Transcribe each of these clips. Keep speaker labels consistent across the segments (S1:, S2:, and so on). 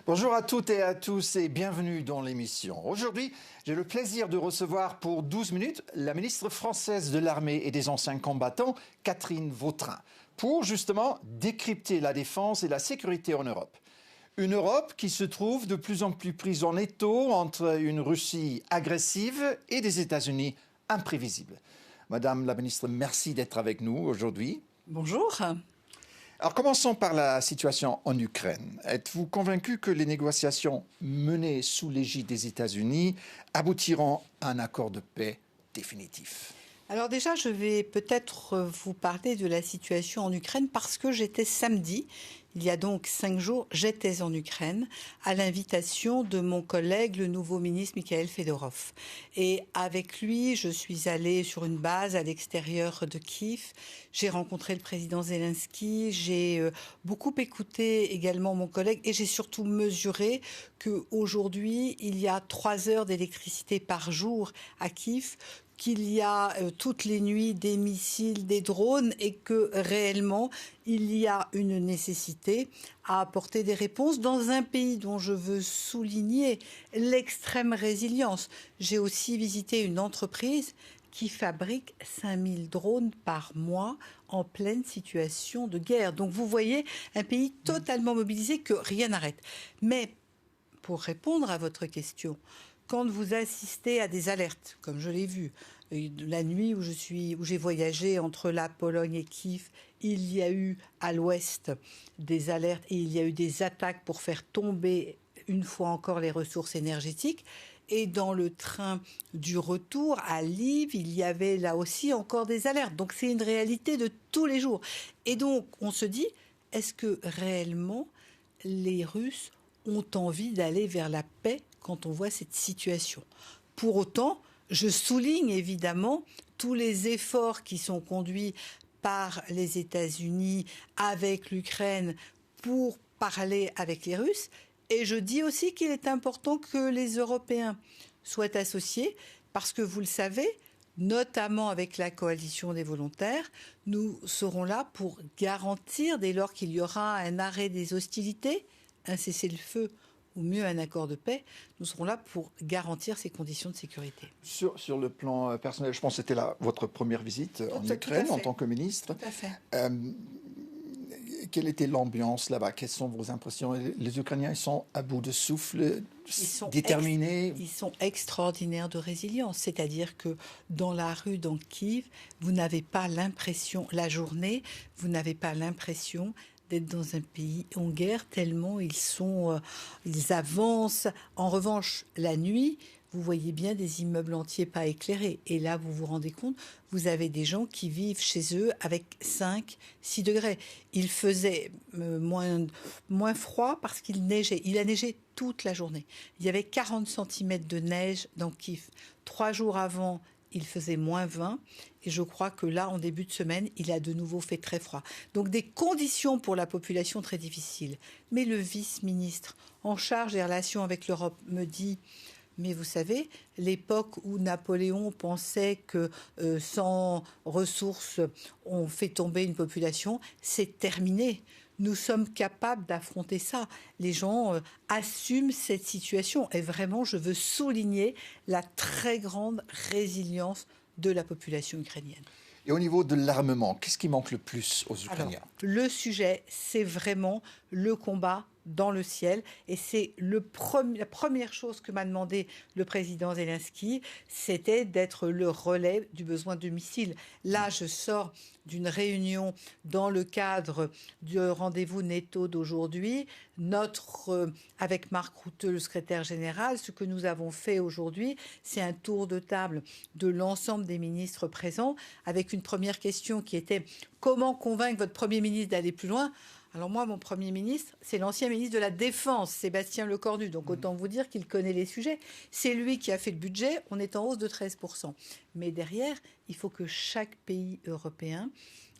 S1: Bonjour à toutes et à tous et bienvenue dans l'émission. Aujourd'hui, j'ai le plaisir de recevoir pour 12 minutes la ministre française de l'Armée et des anciens combattants, Catherine Vautrin, pour justement décrypter la défense et la sécurité en Europe. Une Europe qui se trouve de plus en plus prise en étau entre une Russie agressive et des États-Unis imprévisibles. Madame la ministre, merci d'être avec nous aujourd'hui.
S2: Bonjour.
S1: Alors commençons par la situation en Ukraine. Êtes-vous convaincu que les négociations menées sous l'égide des États-Unis aboutiront à un accord de paix définitif ?
S2: Alors déjà, je vais peut-être vous parler de la situation en Ukraine parce que j'étais samedi, il y a donc 5 jours, j'étais en Ukraine à l'invitation de mon collègue, le nouveau ministre Mikhail Fedorov. Et avec lui, je suis allée sur une base à l'extérieur de Kiev. J'ai rencontré le président Zelensky, j'ai beaucoup écouté également mon collègue et j'ai surtout mesuré qu'aujourd'hui, il y a 3 heures d'électricité par jour à Kiev, qu'il y a toutes les nuits des missiles, des drones et que réellement il y a une nécessité à apporter des réponses dans un pays dont je veux souligner l'extrême résilience. J'ai aussi visité une entreprise qui fabrique 5000 drones par mois en pleine situation de guerre. Donc vous voyez un pays totalement mobilisé que rien n'arrête. Mais pour répondre à votre question, quand vous assistez à des alertes, comme je l'ai vu, la nuit où j'ai voyagé entre la Pologne et Kiev, il y a eu à l'ouest des alertes et il y a eu des attaques pour faire tomber une fois encore les ressources énergétiques. Et dans le train du retour à Lviv, il y avait là aussi encore des alertes. Donc c'est une réalité de tous les jours. Et donc on se dit, est-ce que réellement les Russes ont envie d'aller vers la paix quand on voit cette situation? Pour autant, je souligne évidemment tous les efforts qui sont conduits par les États-Unis avec l'Ukraine pour parler avec les Russes. Et je dis aussi qu'il est important que les Européens soient associés parce que vous le savez, notamment avec la coalition des volontaires, nous serons là pour garantir, dès lors qu'il y aura un arrêt des hostilités, un cessez-le-feu ou mieux un accord de paix, nous serons là pour garantir ces conditions de sécurité.
S1: Sur le plan personnel, je pense que c'était votre première visite en Ukraine en tant que ministre.
S2: Tout à fait.
S1: Quelle était l'ambiance là-bas? Quelles sont vos impressions? Les Ukrainiens, ils sont à bout de souffle, déterminés?
S2: Ils sont extraordinaires de résilience. C'est-à-dire que dans la rue, dans Kiev, vous n'avez pas l'impression, la journée, vous n'avez pas l'impression d'être dans un pays en guerre, tellement ils avancent. En revanche, la nuit, vous voyez bien des immeubles entiers pas éclairés. Et là, vous vous rendez compte, vous avez des gens qui vivent chez eux avec 5, 6 degrés. Il faisait moins froid parce qu'il neigeait. Il a neigé toute la journée. Il y avait 40 cm de neige dans Kiev. 3 jours avant, il faisait moins 20 et je crois que là, en début de semaine, il a de nouveau fait très froid. Donc des conditions pour la population très difficiles. Mais le vice-ministre en charge des relations avec l'Europe me dit « Mais vous savez, l'époque où Napoléon pensait que sans ressources, on fait tomber une population, c'est terminé. » Nous sommes capables d'affronter ça. Les gens assument cette situation. Et vraiment, je veux souligner la très grande résilience de la population ukrainienne.
S1: Et au niveau de l'armement, qu'est-ce qui manque le plus aux Ukrainiens?
S2: Alors, le sujet, c'est vraiment le combat dans le ciel. Et c'est la première chose que m'a demandé le président Zelensky, c'était d'être le relais du besoin de missiles. Là, je sors d'une réunion dans le cadre du rendez-vous NATO d'aujourd'hui. Avec Marc Rutte, le secrétaire général, ce que nous avons fait aujourd'hui, c'est un tour de table de l'ensemble des ministres présents, avec une première question qui était « Comment convaincre votre Premier ministre d'aller plus loin ?» Alors moi, mon Premier ministre, c'est l'ancien ministre de la Défense, Sébastien Lecornu. Donc autant vous dire qu'il connaît les sujets. C'est lui qui a fait le budget. On est en hausse de 13%. Mais derrière, il faut que chaque pays européen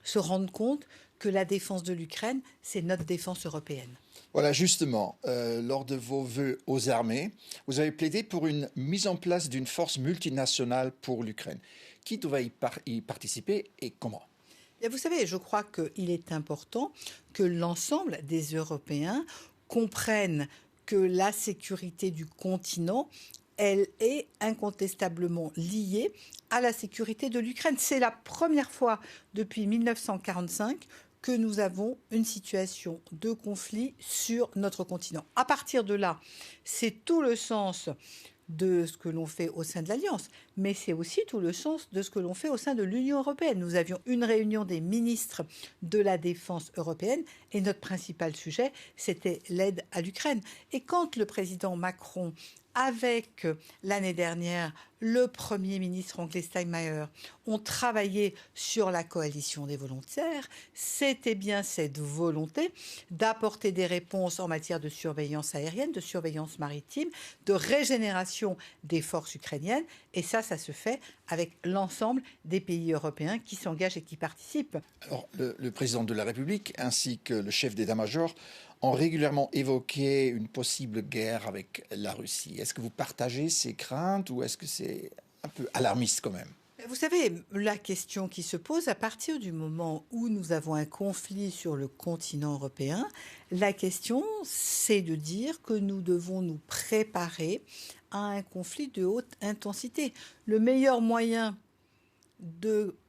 S2: se rende compte que la défense de l'Ukraine, c'est notre défense européenne.
S1: Voilà, justement, lors de vos vœux aux armées, vous avez plaidé pour une mise en place d'une force multinationale pour l'Ukraine. Qui devrait y participer et comment?
S2: Et vous savez, je crois qu'il est important que l'ensemble des Européens comprennent que la sécurité du continent, elle est incontestablement liée à la sécurité de l'Ukraine. C'est la première fois depuis 1945 que nous avons une situation de conflit sur notre continent. À partir de là, c'est tout le sens de ce que l'on fait au sein de l'Alliance, mais c'est aussi tout le sens de ce que l'on fait au sein de l'Union européenne. Nous avions une réunion des ministres de la Défense européenne et notre principal sujet, c'était l'aide à l'Ukraine. Et quand le président Macron, avec l'année dernière le Premier ministre anglais Steinmeier, ont travaillé sur la coalition des volontaires, c'était bien cette volonté d'apporter des réponses en matière de surveillance aérienne, de surveillance maritime, de régénération des forces ukrainiennes. Et ça se fait avec l'ensemble des pays européens qui s'engagent et qui participent.
S1: Alors, le président de la République ainsi que le chef d'état-major ont régulièrement évoqué une possible guerre avec la Russie. Est-ce que vous partagez ces craintes ou est-ce que c'est un peu alarmiste quand même ?
S2: Vous savez, la question qui se pose à partir du moment où nous avons un conflit sur le continent européen, la question, c'est de dire que nous devons nous préparer à un conflit de haute intensité. Le meilleur moyen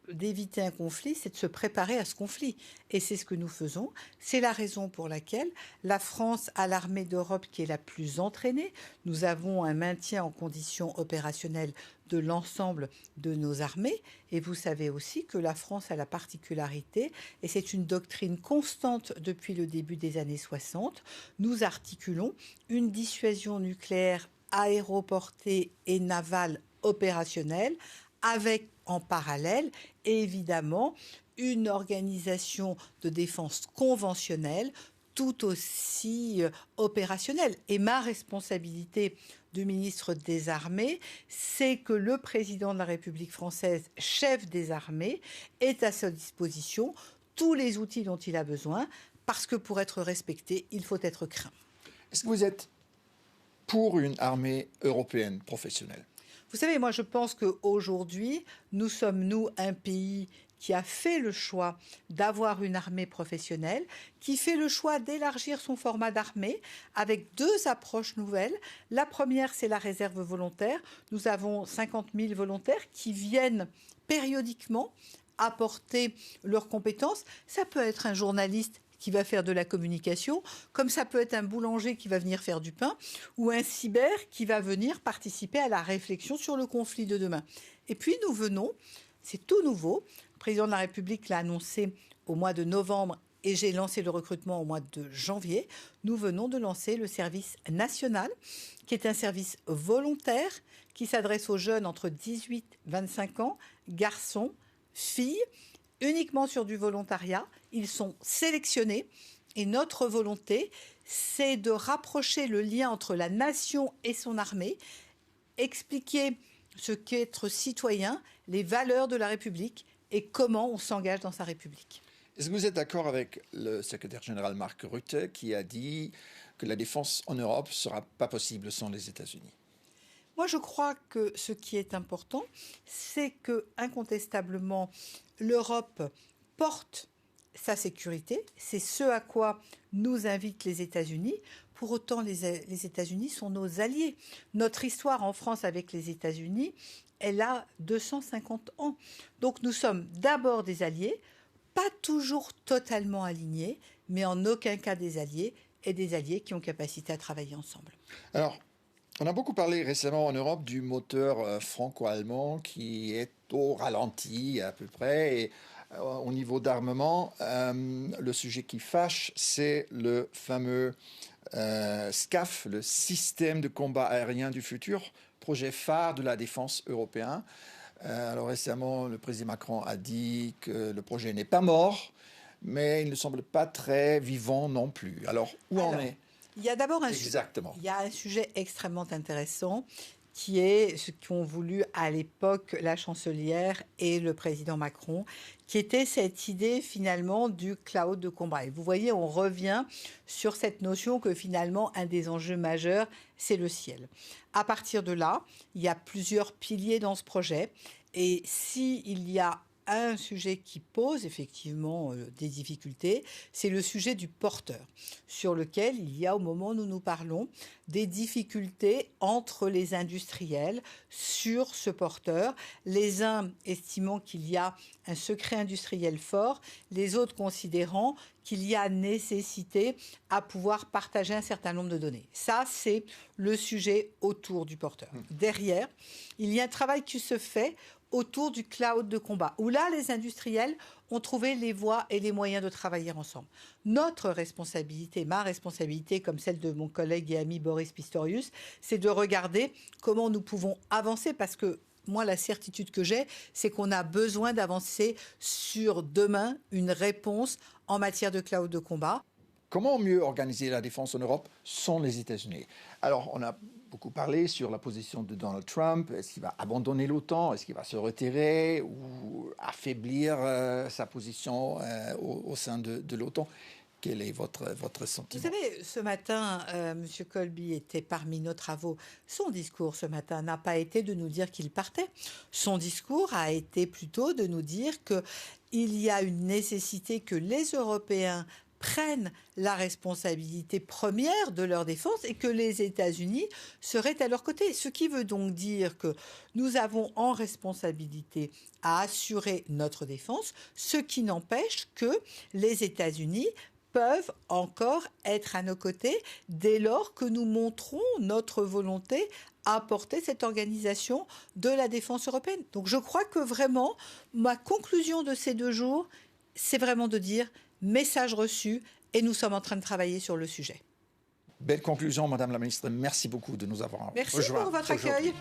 S2: d'éviter un conflit, c'est de se préparer à ce conflit. Et c'est ce que nous faisons. C'est la raison pour laquelle la France a l'armée d'Europe qui est la plus entraînée. Nous avons un maintien en condition opérationnelle de l'ensemble de nos armées. Et vous savez aussi que la France a la particularité, et c'est une doctrine constante depuis le début des années 60, nous articulons une dissuasion nucléaire aéroportée et navale opérationnelle avec en parallèle, évidemment, une organisation de défense conventionnelle tout aussi opérationnelle. Et ma responsabilité de ministre des Armées, c'est que le président de la République française, chef des armées, ait à sa disposition tous les outils dont il a besoin, parce que pour être respecté, il faut être craint.
S1: Est-ce que vous êtes pour une armée européenne professionnelle ?
S2: Vous savez, moi je pense qu'aujourd'hui, nous sommes, nous, un pays qui a fait le choix d'avoir une armée professionnelle, qui fait le choix d'élargir son format d'armée avec deux approches nouvelles. La première, c'est la réserve volontaire. Nous avons 50 000 volontaires qui viennent périodiquement apporter leurs compétences. Ça peut être un journaliste qui va faire de la communication, comme ça peut être un boulanger qui va venir faire du pain, ou un cyber qui va venir participer à la réflexion sur le conflit de demain. Et puis nous venons, c'est tout nouveau, le président de la République l'a annoncé au mois de novembre et j'ai lancé le recrutement au mois de janvier, nous venons de lancer le service national, qui est un service volontaire qui s'adresse aux jeunes entre 18 et 25 ans, garçons, filles, uniquement sur du volontariat. Ils sont sélectionnés et notre volonté, c'est de rapprocher le lien entre la nation et son armée, expliquer ce qu'est être citoyen, les valeurs de la République et comment on s'engage dans sa République.
S1: Est-ce que vous êtes d'accord avec le secrétaire général Mark Rutte qui a dit que la défense en Europe ne sera pas possible sans les États-Unis ?
S2: Moi, je crois que ce qui est important, c'est que, incontestablement, l'Europe porte sa sécurité. C'est ce à quoi nous invitent les États-Unis. Pour autant, les États-Unis sont nos alliés. Notre histoire en France avec les États-Unis, elle a 250 ans. Donc nous sommes d'abord des alliés, pas toujours totalement alignés, mais en aucun cas des alliés, et des alliés qui ont capacité à travailler ensemble.
S1: Alors, on a beaucoup parlé récemment en Europe du moteur franco-allemand qui est au ralenti à peu près. Et au niveau d'armement, le sujet qui fâche, c'est le fameux SCAF, le système de combat aérien du futur, projet phare de la défense européenne. Alors récemment, le président Macron a dit que le projet n'est pas mort, mais il ne semble pas très vivant non plus. Alors, où en est ?
S2: Il y a d'abord
S1: Exactement.
S2: Il y a un sujet extrêmement intéressant qui est ce qu'ont voulu à l'époque la chancelière et le président Macron, qui était cette idée finalement du cloud de combat. Et vous voyez, on revient sur cette notion que finalement un des enjeux majeurs, c'est le ciel. À partir de là, il y a plusieurs piliers dans ce projet. Et s'il y a un sujet qui pose effectivement des difficultés, c'est le sujet du porteur, sur lequel il y a, au moment où nous nous parlons, des difficultés entre les industriels sur ce porteur, les uns estimant qu'il y a un secret industriel fort, les autres considérant qu'il y a nécessité à pouvoir partager un certain nombre de données. Ça, c'est le sujet autour du porteur. Derrière, il y a un travail qui se fait autour du cloud de combat, où là, les industriels ont trouvé les voies et les moyens de travailler ensemble. Notre responsabilité, ma responsabilité, comme celle de mon collègue et ami Boris Pistorius, c'est de regarder comment nous pouvons avancer, parce que moi, la certitude que j'ai, c'est qu'on a besoin d'avancer sur demain une réponse en matière de cloud de combat.
S1: Comment mieux organiser la défense en Europe sans les États-Unis? Alors, on a beaucoup parlé sur la position de Donald Trump. Est-ce qu'il va abandonner l'OTAN? Est-ce qu'il va se retirer ou affaiblir sa position au sein de l'OTAN? Quel est votre sentiment?
S2: Vous savez, ce matin, M. Colby était parmi nos travaux. Son discours ce matin n'a pas été de nous dire qu'il partait. Son discours a été plutôt de nous dire qu'il y a une nécessité que les Européens prennent la responsabilité première de leur défense et que les États-Unis seraient à leur côté. Ce qui veut donc dire que nous avons en responsabilité à assurer notre défense, ce qui n'empêche que les États-Unis peuvent encore être à nos côtés dès lors que nous montrons notre volonté à porter cette organisation de la défense européenne. Donc je crois que vraiment, ma conclusion de ces 2 jours, c'est vraiment de dire message reçu et nous sommes en train de travailler sur le sujet.
S1: Belle conclusion, Madame la Ministre. Merci beaucoup de nous avoir rejoints.
S2: Merci pour votre accueil.